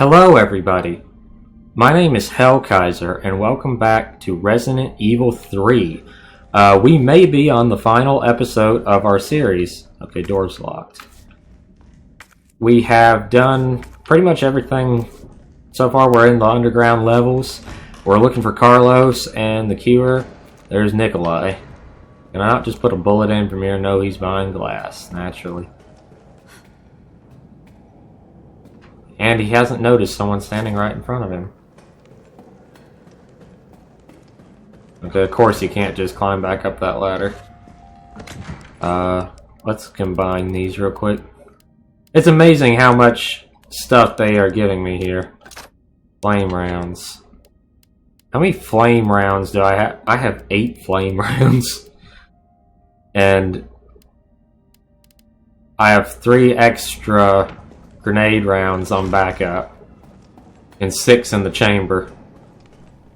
Hello everybody, my name is Hellkaiser and welcome back to Resident Evil 3. We may be on the final episode of our series. Okay, door's locked. We have done pretty much everything so far. We're in the underground levels. We're looking for Carlos and the cure. There's Nikolai. Can I not just put a bullet in from here? No, he's behind glass, naturally. And he hasn't noticed someone standing right in front of him. Okay, of course you can't just climb back up that ladder. Let's combine these real quick. It's amazing how much stuff they are giving me here. Flame rounds. How many flame rounds do I have? I have 8 flame rounds. And I have 3 extra grenade rounds on backup. And 6 in the chamber.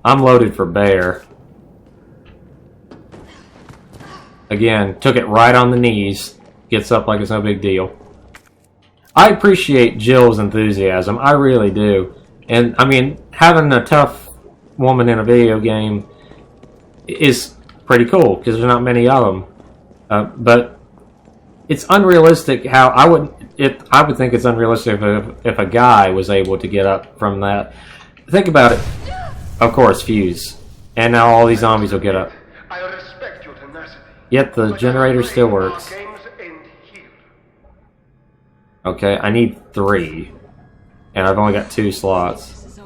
I'm loaded for bear. Again, took it right on the knees. Gets up like it's no big deal. I appreciate Jill's enthusiasm. I really do. And, I mean, having a tough woman in a video game is pretty cool, because there's not many of them. But it's unrealistic how I would think it's unrealistic if a guy was able to get up from that. Think about it. Of course, fuse. And now all these zombies will get up. I respect your tenacity. Yet the generator still works. Okay, I need 3. And I've only got 2 slots.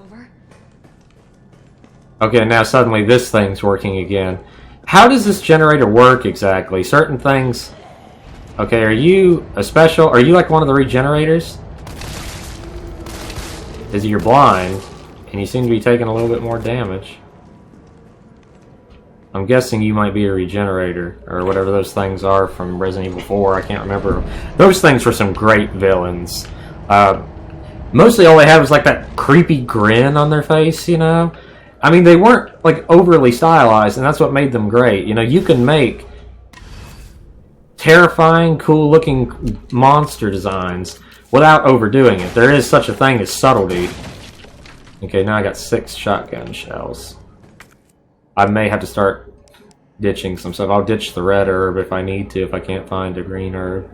Okay, now suddenly this thing's working again. How does this generator work exactly? Certain things... Okay, are you a special? Are you like one of the regenerators? Is you're blind, and you seem to be taking a little bit more damage. I'm guessing you might be a regenerator, or whatever those things are from Resident Evil 4. I can't remember. Those things were some great villains. Mostly all they had was like that creepy grin on their face, you know? I mean, they weren't like overly stylized, and that's what made them great. You know, you can make terrifying, cool-looking monster designs without overdoing it. There is such a thing as subtlety. Okay, now I got 6 shotgun shells. I may have to start ditching some stuff. I'll ditch the red herb if I need to, if I can't find a green herb.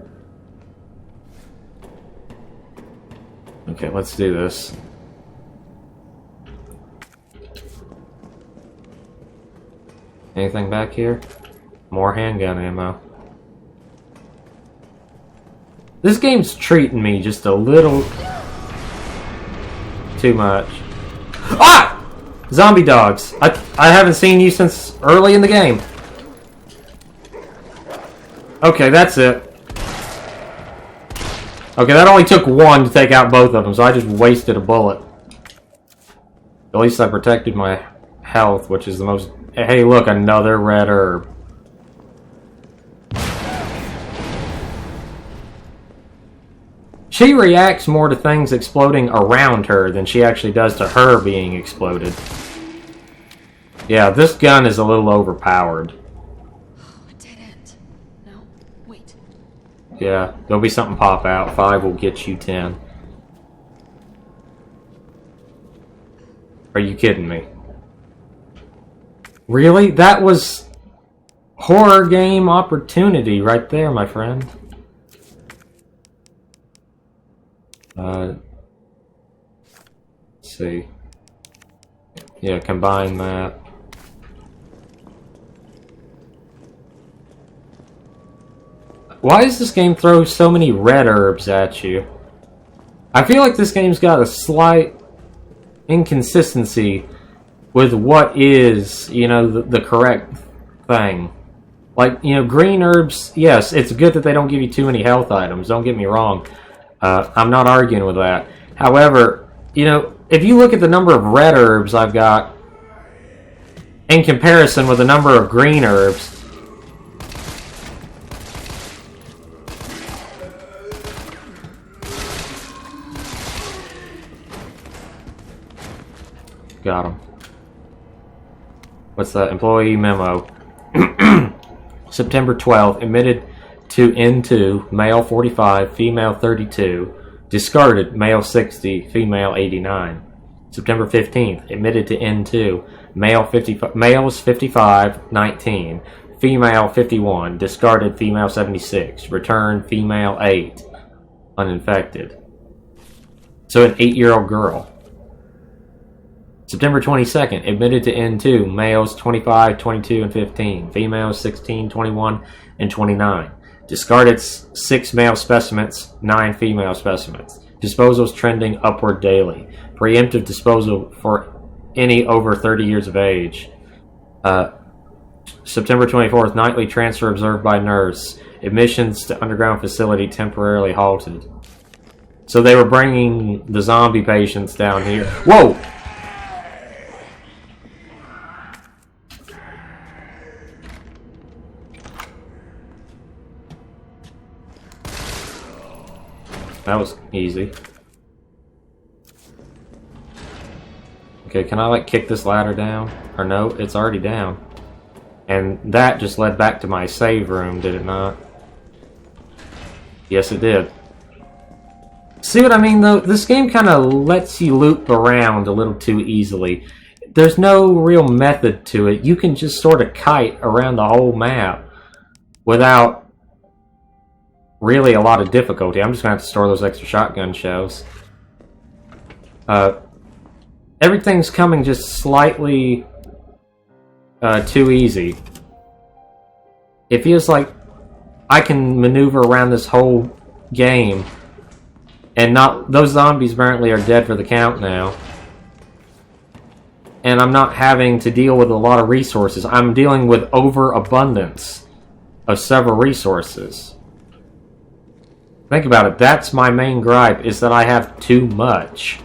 Okay, let's do this. Anything back here? More handgun ammo. This game's treating me just a little too much. Ah! Zombie dogs. I haven't seen you since early in the game. Okay, that's it. Okay, that only took 1 to take out both of them, so I just wasted a bullet. At least I protected my health, which is the most... Hey, look, another red herb. She reacts more to things exploding around her than she actually does to her being exploded. Yeah, this gun is a little overpowered. A dead end. No, wait. Yeah, there'll be something pop out. 5 will get you 10. Are you kidding me? Really? That was horror game opportunity right there, my friend. Let's see. Yeah, combine that. Why does this game throw so many red herbs at you? I feel like this game's got a slight inconsistency with what is, you know, the correct thing. Like, you know, green herbs, yes, it's good that they don't give you too many health items, don't get me wrong. I'm not arguing with that. However, you know, if you look at the number of red herbs I've got in comparison with the number of green herbs, got him. What's that? Employee memo. September 12th, admitted to N2, male 45, female 32, Discarded, male 60, female 89. September 15th, admitted to N2, males 55, 19. Female 51, discarded, female 76. Returned, female 8, uninfected. So an 8-year-old girl. September 22nd, admitted to N2, males 25, 22, and 15. Females 16, 21, and 29. Discarded 6 male specimens, 9 female specimens. Disposals trending upward daily. Preemptive disposal for any over 30 years of age. September 24th, nightly transfer observed by nurse. Admissions to underground facility temporarily halted. So they were bringing the zombie patients down here. Whoa! That was easy. Okay, can I like kick this ladder down? Or no, it's already down. And that just led back to my save room, did it not? Yes, it did. See what I mean, though? This game kind of lets you loop around a little too easily. There's no real method to it. You can just sort of kite around the whole map without really a lot of difficulty. I'm just going to have to store those extra shotgun shells. Everything's coming just slightly too easy. It feels like I can maneuver around this whole game, and not those zombies apparently are dead for the count now. And I'm not having to deal with a lot of resources. I'm dealing with overabundance of several resources. Think about it. That's my main gripe, is that I have too much.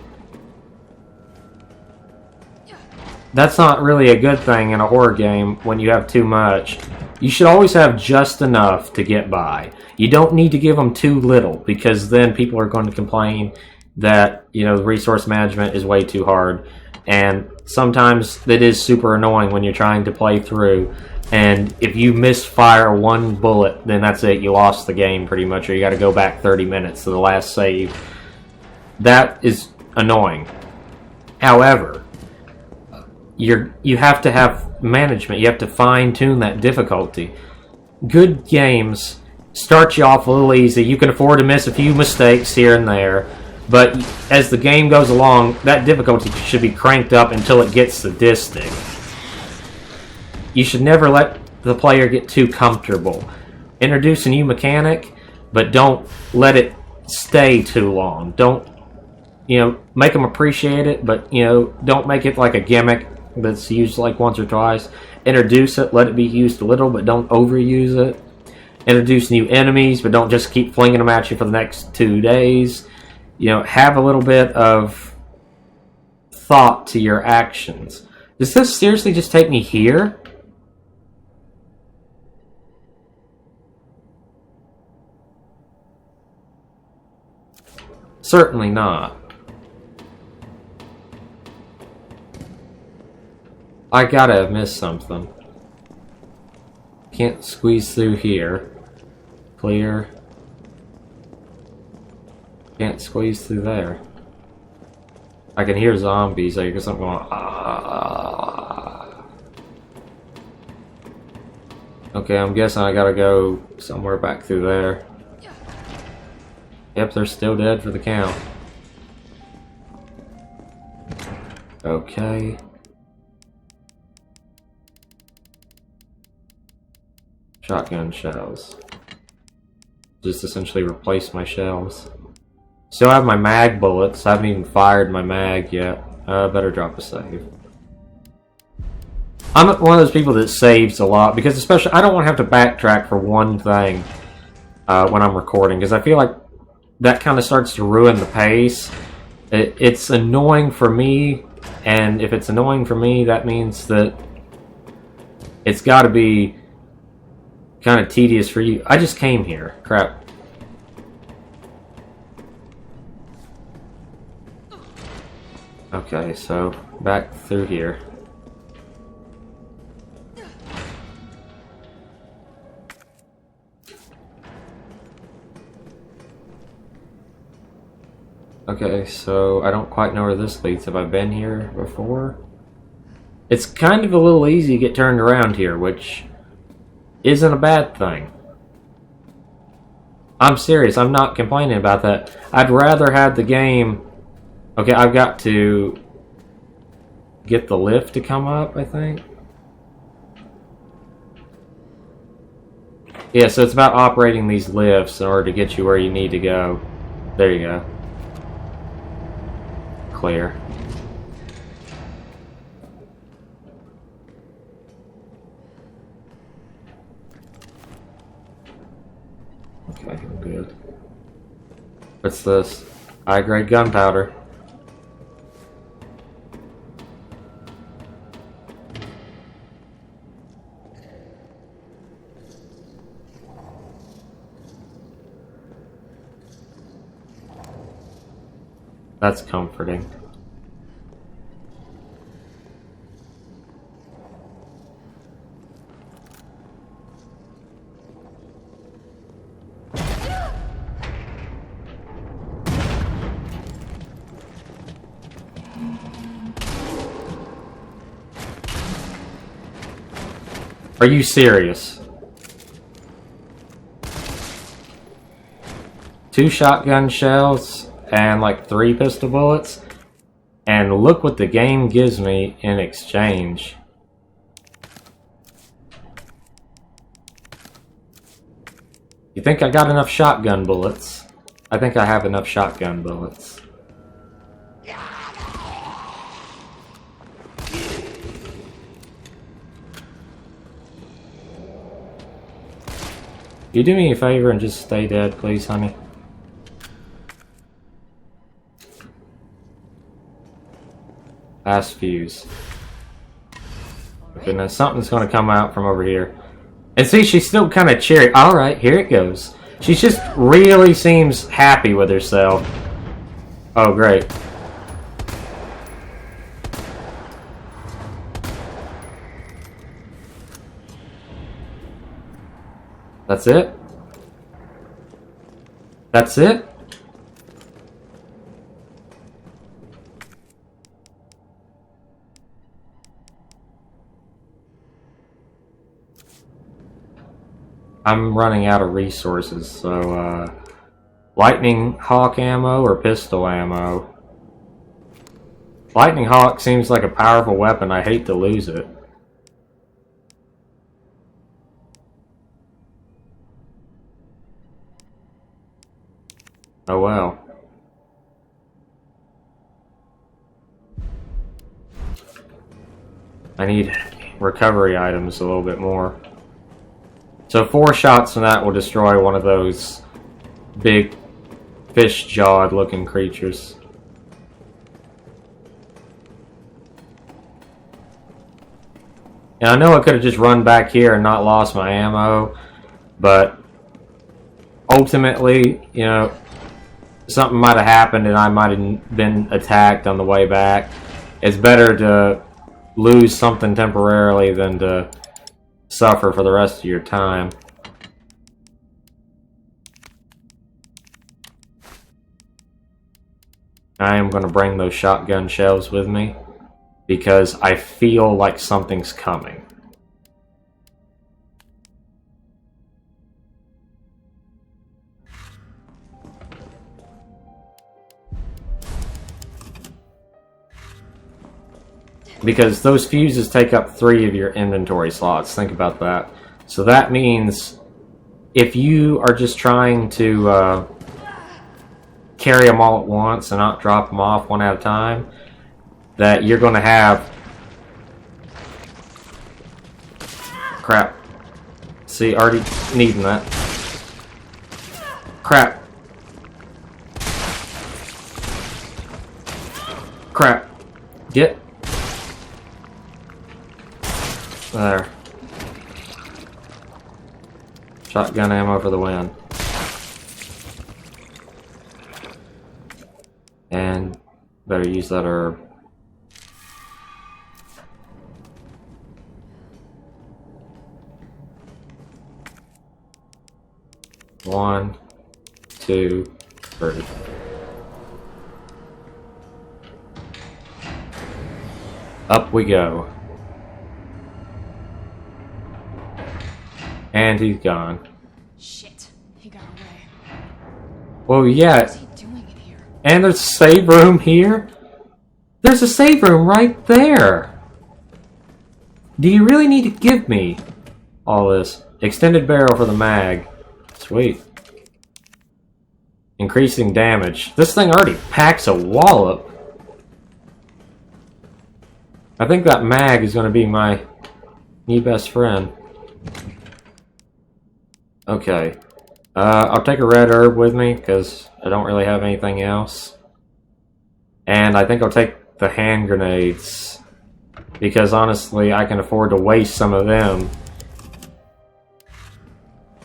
That's not really a good thing in a horror game when you have too much. You should always have just enough to get by. You don't need to give them too little, because then people are going to complain that, you know, the resource management is way too hard. And sometimes it is super annoying when you're trying to play through. And if you misfire one bullet, then that's it. You lost the game pretty much, or you got to go back 30 minutes to the last save. That is annoying. However, you have to have management. You have to fine-tune that difficulty. Good games start you off a little easy. You can afford to miss a few mistakes here and there. But as the game goes along, that difficulty should be cranked up until it gets sadistic. You should never let the player get too comfortable. Introduce a new mechanic, but don't let it stay too long. Don't, make them appreciate it, but, don't make it like a gimmick that's used like once or twice. Introduce it, let it be used a little, but don't overuse it. Introduce new enemies, but don't just keep flinging them at you for the next 2 days. Have a little bit of thought to your actions. Does this seriously just take me here? Certainly not. I gotta have missed something. Can't squeeze through here. Clear. Can't squeeze through there. I can hear zombies. I guess I'm going. Ah. Okay, I'm guessing I gotta go somewhere back through there. Yep, they're still dead for the count. Okay. Shotgun shells. Just essentially replace my shells. Still have my mag bullets. I haven't even fired my mag yet. Better drop a save. I'm one of those people that saves a lot, because especially I don't want to have to backtrack for one thing when I'm recording, because I feel like that kind of starts to ruin the pace. It's annoying for me, and if it's annoying for me, that means that it's got to be kind of tedious for you. I just came here. Crap. Okay, so back through here. Okay, so I don't quite know where this leads. Have I been here before? It's kind of a little easy to get turned around here, which isn't a bad thing. I'm serious, I'm not complaining about that. I'd rather have the game... Okay, I've got to get the lift to come up, I think. Yeah, so it's about operating these lifts in order to get you where you need to go. There you go. Clear. Okay, I'm good. What's this? High-grade gunpowder. That's comforting. Are you serious? 2 shotgun shells and like 3 pistol bullets, and look what the game gives me in exchange. You think I got enough shotgun bullets? I think I have enough shotgun bullets. You do me a favor and just stay dead, please, honey? Fast fuse. Goodness, something's gonna come out from over here. And see, she's still kind of cheery. Alright, here it goes. She just really seems happy with herself. Oh, great. That's it? That's it? I'm running out of resources, so, Lightning Hawk ammo or pistol ammo? Lightning Hawk seems like a powerful weapon. I hate to lose it. Oh well. I need recovery items a little bit more. So 4 shots from that will destroy one of those big fish-jawed looking creatures. And I know I could have just run back here and not lost my ammo, but ultimately, you know, something might have happened and I might have been attacked on the way back. It's better to lose something temporarily than to suffer for the rest of your time. I am going to bring those shotgun shells with me because I feel like something's coming. Because those fuses take up 3 of your inventory slots. Think about that. So that means if you are just trying to carry them all at once and not drop them off one at a time, that you're going to have... Crap. See, already needing that. Crap. Crap. Get... There. Shotgun ammo for the win. And better use that herb. One, two, three. Up we go. And he's gone. Shit. He got away. Well, yeah. What's he doing in here? And there's a save room here. There's a save room right there. Do you really need to give me all this? Extended barrel for the mag. Sweet. Increasing damage. This thing already packs a wallop. I think that mag is going to be my new best friend. Okay. I'll take a red herb with me because I don't really have anything else. And I think I'll take the hand grenades because honestly I can afford to waste some of them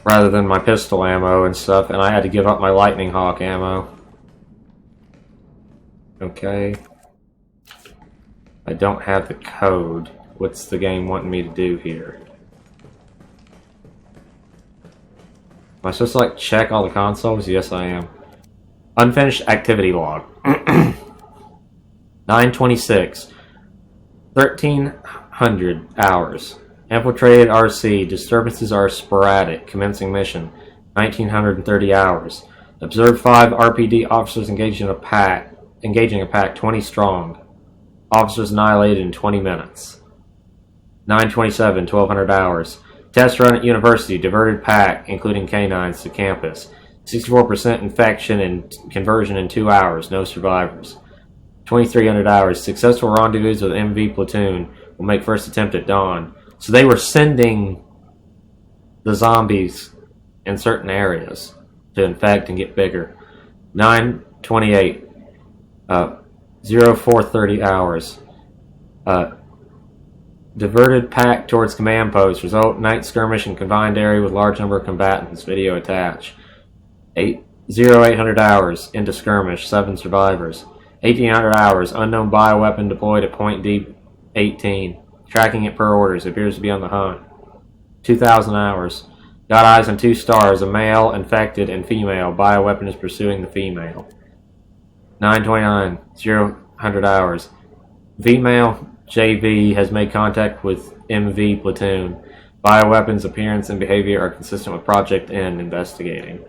rather than my pistol ammo and stuff, and I had to give up my lightning hawk ammo. Okay. I don't have the code. What's the game wanting me to do here? Am I supposed to like check all the consoles? Yes, I am. Unfinished activity log. 926. 1300 hours. Infiltrated RC. Disturbances are sporadic. Commencing mission. 1930 hours. Observed 5 RPD officers engaging a pack 20 strong. Officers annihilated in 20 minutes. 927. 1200 hours. Test run at university. Diverted pack, including canines, to campus. 64% infection and conversion in 2 hours. No survivors. 2300 hours. Successful rendezvous with MV platoon. Will make first attempt at dawn. So they were sending the zombies in certain areas to infect and get bigger. 928. 0430 hours. Diverted pack towards command post. Result, night skirmish in confined area with large number of combatants. Video attached. 0800 hours. Into skirmish. 7 survivors. 1800 hours. Unknown bioweapon deployed at point D18. Tracking it per orders. Appears to be on the hunt. 2000 hours. Got eyes on 2 stars. A male, infected, and female. Bioweapon is pursuing the female. 929. 0 hours. Female JV has made contact with MV platoon. Bioweapons appearance and behavior are consistent with Project N. Investigating.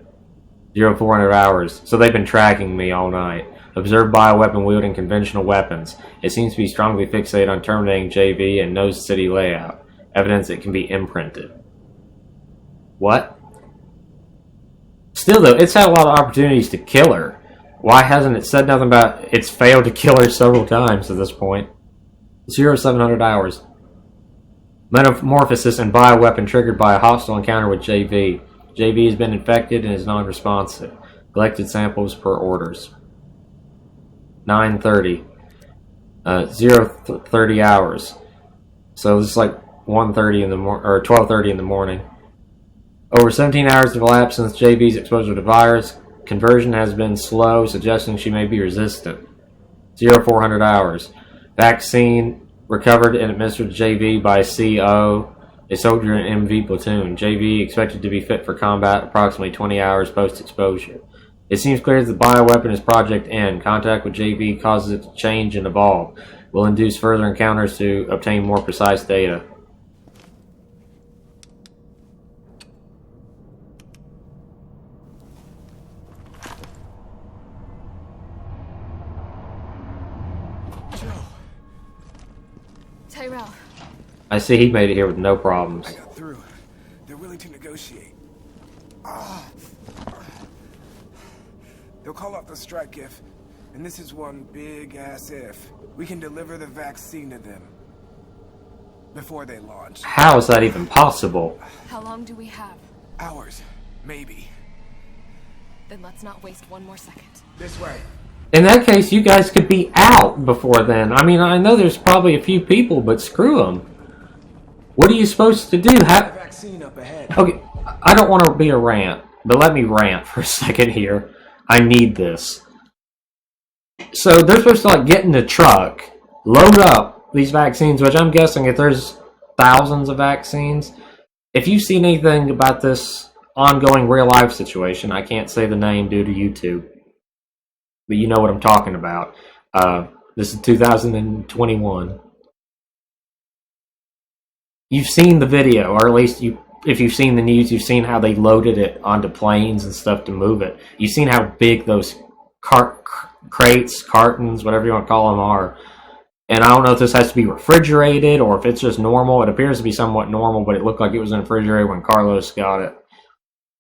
0400 hours. So they've been tracking me all night. Observed bioweapon wielding conventional weapons. It seems to be strongly fixated on terminating JV and knows city layout. Evidence it can be imprinted. What? Still though, it's had a lot of opportunities to kill her. Why hasn't it said nothing about it's failed to kill her several times at this point? 0700 hours. Metamorphosis and bioweapon triggered by a hostile encounter with JV. JV has been infected and is non-responsive. Collected samples per orders. 9:30. 0:30 hours. So this is like 1:30 in the or 12:30 in the morning. Over 17 hours have elapsed since JV's exposure to virus. Conversion has been slow, suggesting she may be resistant. 0400 hours. Vaccine recovered and administered to JV by CO, a soldier in MV platoon. JV expected to be fit for combat approximately 20 hours post-exposure. It seems clear that the bioweapon is Project N. Contact with JV causes it to change and evolve. Will induce further encounters to obtain more precise data. Tyrell. I see he made it here with no problems. I got through. They're willing to negotiate. They'll call off the strike if, and this is one big-ass if, we can deliver the vaccine to them before they launch. How is that even possible? How long do we have? Hours, maybe. Then let's not waste one more second. This way. In that case, you guys could be out before then. I mean, I know there's probably a few people, but screw them. What are you supposed to do? Vaccine up ahead. Okay, I don't want to be a rant, but let me rant for a second here. I need this. So they're supposed to like get in the truck, load up these vaccines, which I'm guessing if there's thousands of vaccines. If you've seen anything about this ongoing real life situation, I can't say the name due to YouTube, but you know what I'm talking about. This is 2021. you've seen the video, or at least if you've seen the news, you've seen how they loaded it onto planes and stuff to move it. You've seen how big those crates, cartons, whatever you want to call them, are. And I don't know if this has to be refrigerated or if it's just normal. It appears to be somewhat normal, but it looked like it was in a refrigerator when Carlos got it.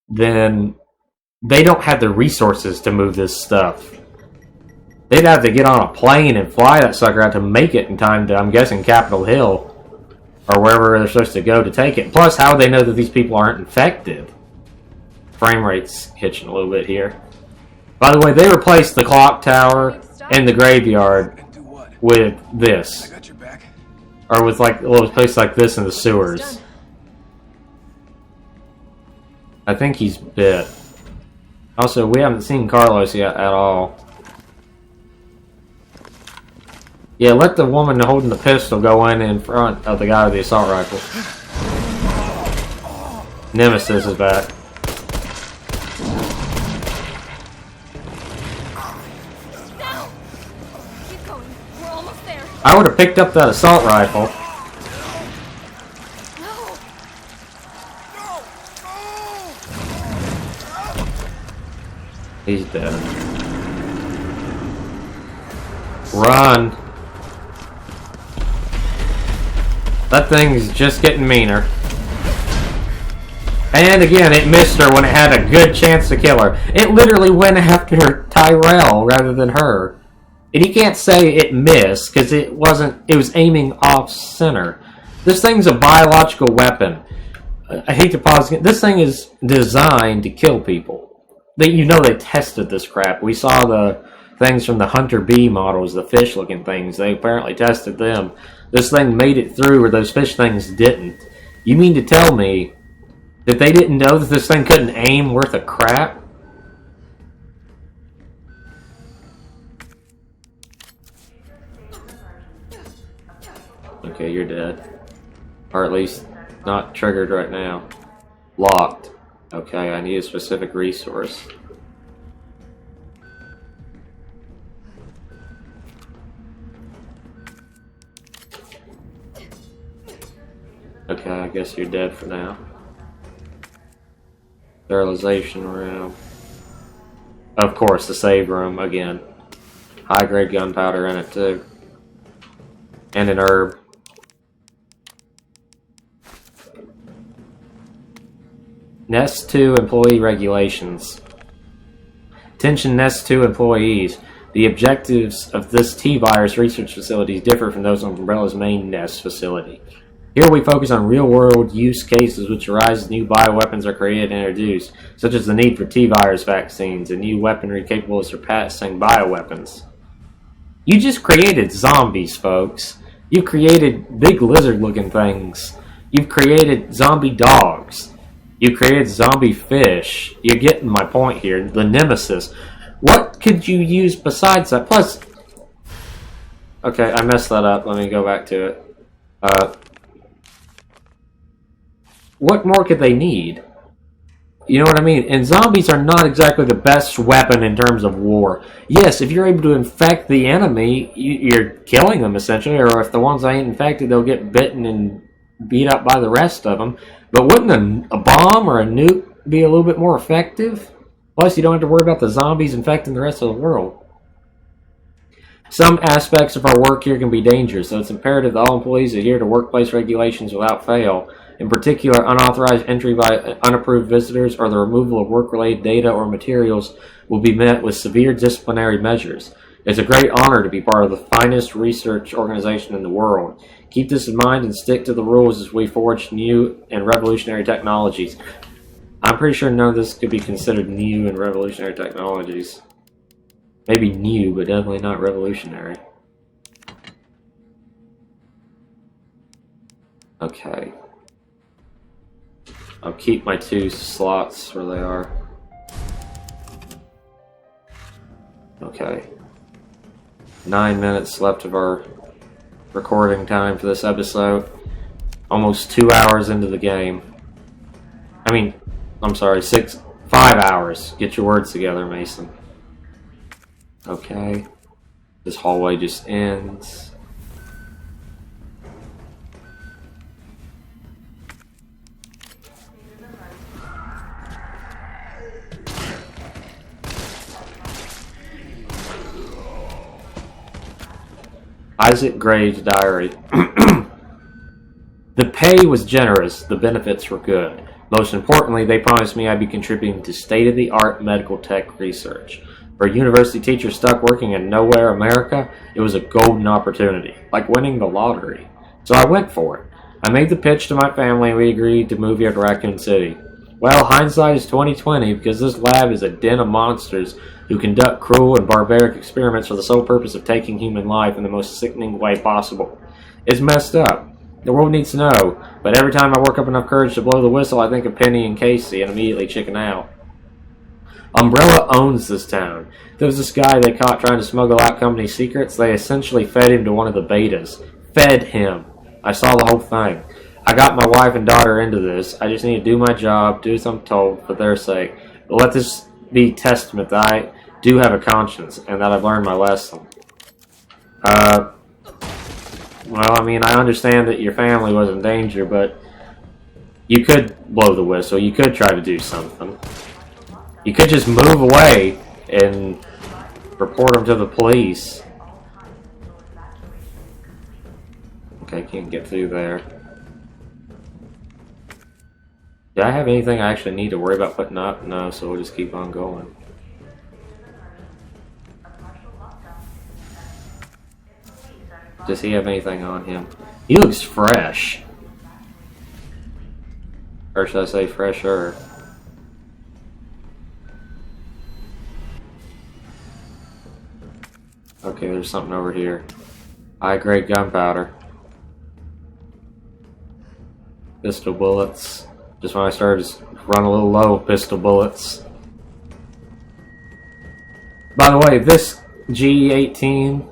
Then they don't have the resources to move this stuff. They'd have to get on a plane and fly that sucker out to make it in time to, I'm guessing, Capitol Hill or wherever they're supposed to go to take it. Plus, how would they know that these people aren't infected? Frame rate's hitching a little bit here. By the way, they replaced the clock tower and the graveyard with this. I got your back. Or with like a little place like this in the sewers. I think he's bit. Also, we haven't seen Carlos yet at all. Yeah, let the woman holding the pistol go in front of the guy with the assault rifle. Nemesis is back. Keep going. We're almost there. I would have picked up that assault rifle. He's dead. Run. That thing's just getting meaner. And again, it missed her when it had a good chance to kill her. It literally went after Tyrell rather than her. And you can't say it missed, because it was aiming off center. This thing's a biological weapon. I hate to pause again. This thing is designed to kill people. They tested this crap. We saw the things from the Hunter B models, the fish-looking things. They apparently tested them. This thing made it through where those fish things didn't. You mean to tell me that they didn't know that this thing couldn't aim worth a crap? Okay, you're dead. Or at least not triggered right now. Locked. Okay, I need a specific resource. Okay, I guess you're dead for now. Sterilization room. Of course, the save room again. High-grade gunpowder in it too. And an herb. Nest 2 employee regulations. Attention Nest 2 employees. The objectives of this T-virus research facility differ from those on Umbrella's main Nest facility. Here we focus on real-world use cases which arise as new bioweapons are created and introduced, such as the need for T-virus vaccines and new weaponry capable of surpassing bioweapons. You just created zombies, folks. You've created big lizard-looking things. You've created zombie dogs. You created zombie fish. You're getting my point here. The Nemesis. What could you use besides that? Plus, okay, I messed that up. Let me go back to it. What more could they need? You know what I mean? And zombies are not exactly the best weapon in terms of war. Yes, if you're able to infect the enemy, you're killing them essentially. Or if the ones that ain't infected, they'll get bitten and beat up by the rest of them. But wouldn't a bomb or a nuke be a little bit more effective? Plus, you don't have to worry about the zombies infecting the rest of the world. Some aspects of our work here can be dangerous, so it's imperative that all employees adhere to workplace regulations without fail. In particular, unauthorized entry by unapproved visitors or the removal of work-related data or materials will be met with severe disciplinary measures. It's a great honor to be part of the finest research organization in the world. Keep this in mind and stick to the rules as we forge new and revolutionary technologies. I'm pretty sure none of this could be considered new and revolutionary technologies. Maybe new, but definitely not revolutionary. Okay. I'll keep my 2 slots where they are. Okay. 9 minutes left of our recording time for this episode. Almost 2 hours into the game. I mean, I'm sorry, 5 hours. Get your words together, Mason. Okay. This hallway just ends. Isaac Gray's diary. The pay was generous, the benefits were good. Most importantly, they promised me I'd be contributing to state-of-the-art medical tech research. For a university teacher stuck working in nowhere America, it was a golden opportunity, like winning the lottery. So I went for it. I made the pitch to my family and we agreed to move here to Raccoon City. Well, hindsight is 20/20 because this lab is a den of monsters who conduct cruel and barbaric experiments for the sole purpose of taking human life in the most sickening way possible. It's messed up. The world needs to know, but every time I work up enough courage to blow the whistle, I think of Penny and Casey and immediately chicken out. Umbrella owns this town. There was this guy they caught trying to smuggle out company secrets. They essentially fed him to one of the betas. Fed him. I saw the whole thing. I got my wife and daughter into this. I just need to do my job, do as I'm told, for their sake. But let this be testament that I do have a conscience, and that I've learned my lesson. Well, I mean, I understand that your family was in danger, but you could blow the whistle. You could try to do something. You could just move away and report them to the police. Okay, can't get through there. Do I have anything I actually need to worry about putting up? No, so we'll just keep on going. Does he have anything on him? He looks fresh. Or should I say fresher? Okay, there's something over here. High-grade gunpowder. Pistol bullets. Just when I started to run a little low, pistol bullets. By the way, this G18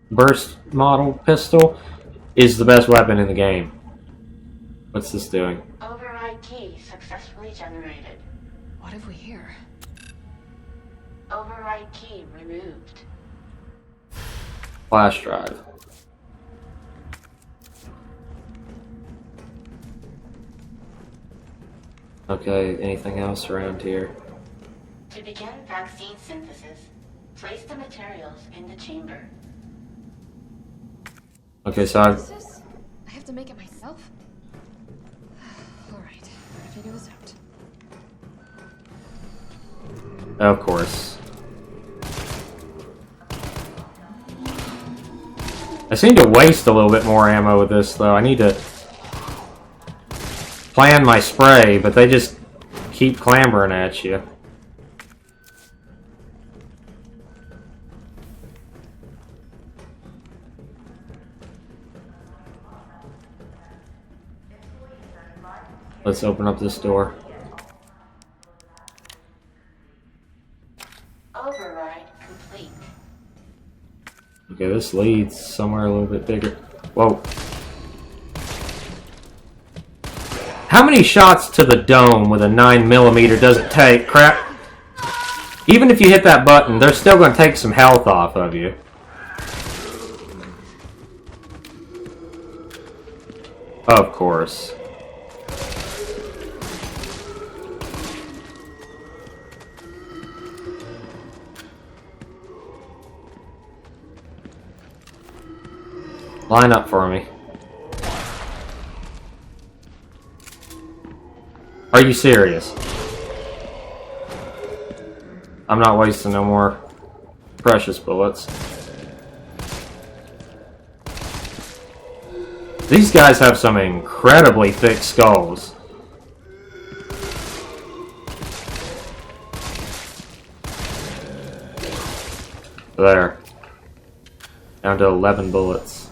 burst model pistol is the best weapon in the game. What's this doing? Override key successfully generated. What have we here? Override key removed. Flash drive. Okay, anything else around here? To begin vaccine synthesis, place the materials in the chamber. Okay, so What is this? I have to make it myself? Alright, gotta figure this out. of course. I seem to waste a little bit more ammo with this, though. I need to plan my spray, but they just keep clambering at you. Let's open up this door. Override complete. Okay, this leads somewhere a little bit bigger. Whoa. How many shots to the dome with a 9mm does it take? Crap. Even if you hit that button, they're still going to take some health off of you. Of course. Line up for me. Are you serious? I'm not wasting no more precious bullets. These guys have some incredibly thick skulls. There. Down to 11 bullets.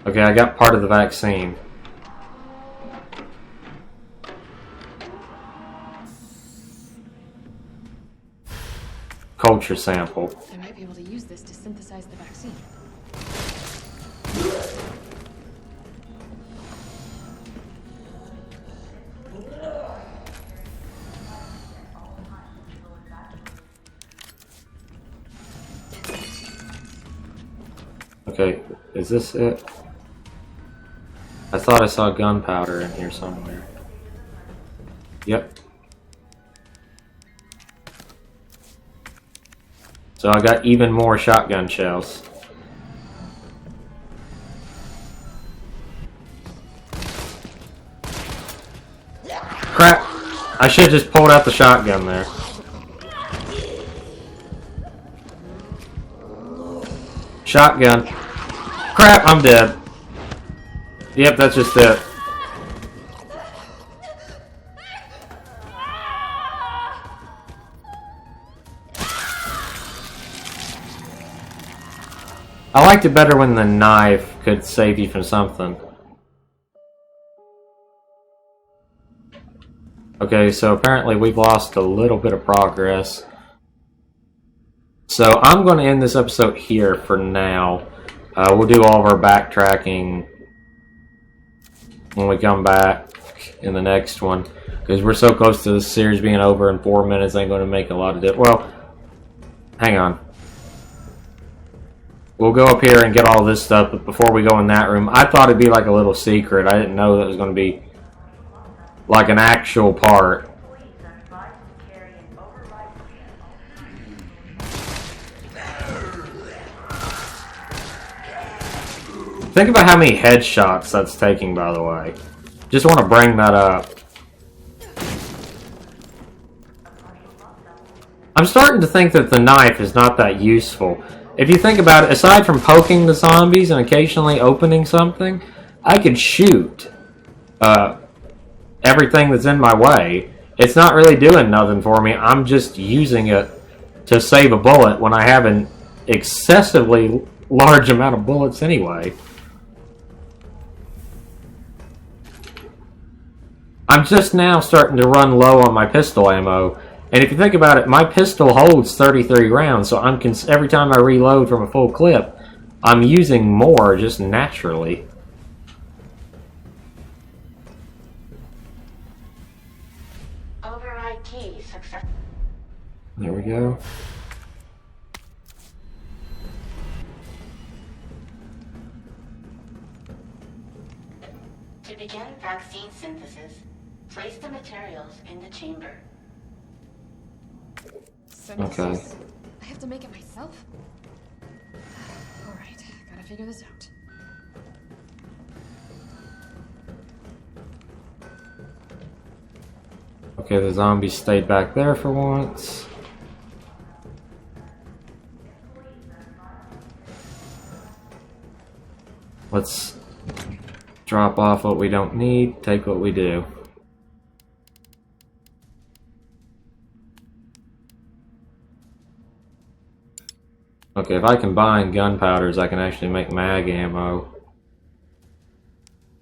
Okay, I got part of the vaccine. Culture sample. I might be able to use this to synthesize the vaccine. Okay, is this it? I thought I saw gunpowder in here somewhere. Yep. So I got even more shotgun shells. Crap! I should have just pulled out the shotgun there. Shotgun. Crap, I'm dead. Yep, that's just it. I liked it better when the knife could save you from something. Okay, so apparently we've lost a little bit of progress. So I'm going to end this episode here for now. We'll do all of our backtracking when we come back in the next one. Because we're so close to this series being over in 4 minutes, ain't going to make a lot of difference. Well, hang on. We'll go up here and get all this stuff, but before we go in that room, I thought it'd be like a little secret. I didn't know that it was going to be like an actual part. Think about how many headshots that's taking, by the way. Just want to bring that up. I'm starting to think that the knife is not that useful. If you think about it, aside from poking the zombies and occasionally opening something, I could shoot everything that's in my way. It's not really doing nothing for me. I'm just using it to save a bullet when I have an excessively large amount of bullets anyway. I'm just now starting to run low on my pistol ammo. And if you think about it, my pistol holds 33 rounds, so every time I reload from a full clip, I'm using more just naturally. Override key success. There we go. To begin vaccine synthesis, place the materials in the chamber. Okay. I have to make it myself? Alright, gotta figure this out. Okay, the zombies stayed back there for once. Let's drop off what we don't need, take what we do. Okay, if I combine gunpowders, I can actually make mag ammo.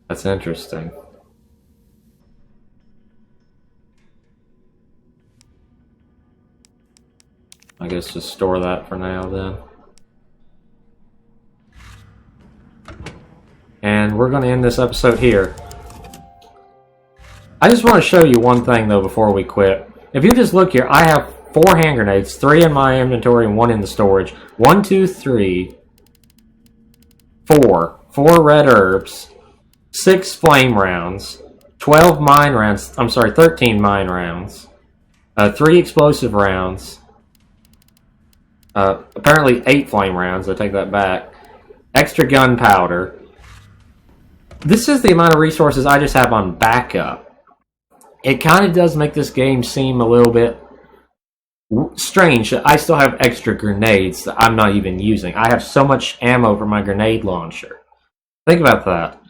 That's interesting. I guess just store that for now then. And we're going to end this episode here. I just want to show you one thing though before we quit. If you just look here, I have 4 hand grenades, 3 in my inventory and 1 in the storage. 1, 2, 3, 4. 4 red herbs, 6 flame rounds, 12 mine rounds, 13 mine rounds, 3 explosive rounds, apparently 8 flame rounds, I take that back, extra gunpowder. This is the amount of resources I just have on backup. It kind of does make this game seem a little bit strange that I still have extra grenades that I'm not even using. I have so much ammo for my grenade launcher. Think about that.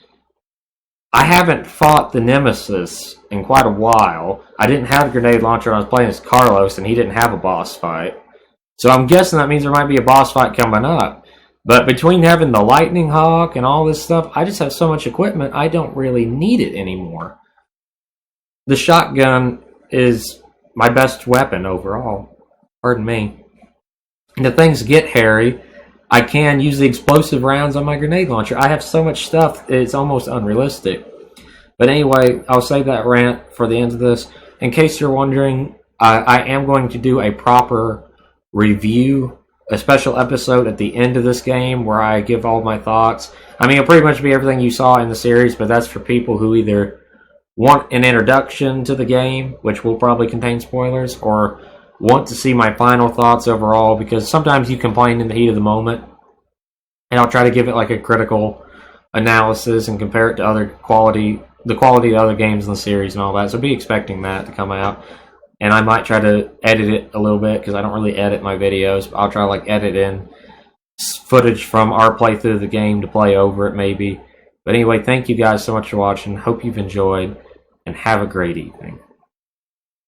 I haven't fought the Nemesis in quite a while. I didn't have a grenade launcher when I was playing as Carlos, and he didn't have a boss fight. So I'm guessing that means there might be a boss fight coming up. But between having the Lightning Hawk and all this stuff, I just have so much equipment, I don't really need it anymore. The shotgun is my best weapon overall. Pardon me. And if things get hairy, I can use the explosive rounds on my grenade launcher. I have so much stuff, it's almost unrealistic. But anyway, I'll save that rant for the end of this. In case you're wondering, I am going to do a proper review, a special episode at the end of this game where I give all my thoughts. I mean, it'll pretty much be everything you saw in the series, but that's for people who either want an introduction to the game, which will probably contain spoilers, or want to see my final thoughts overall, because sometimes you complain in the heat of the moment, and I'll try to give it like a critical analysis and compare it to the quality of other games in the series and all that. So be expecting that to come out. And I might try to edit it a little bit, because I don't really edit my videos. But I'll try to like edit in footage from our playthrough of the game to play over it maybe. But anyway, thank you guys so much for watching. Hope you've enjoyed, and have a great evening.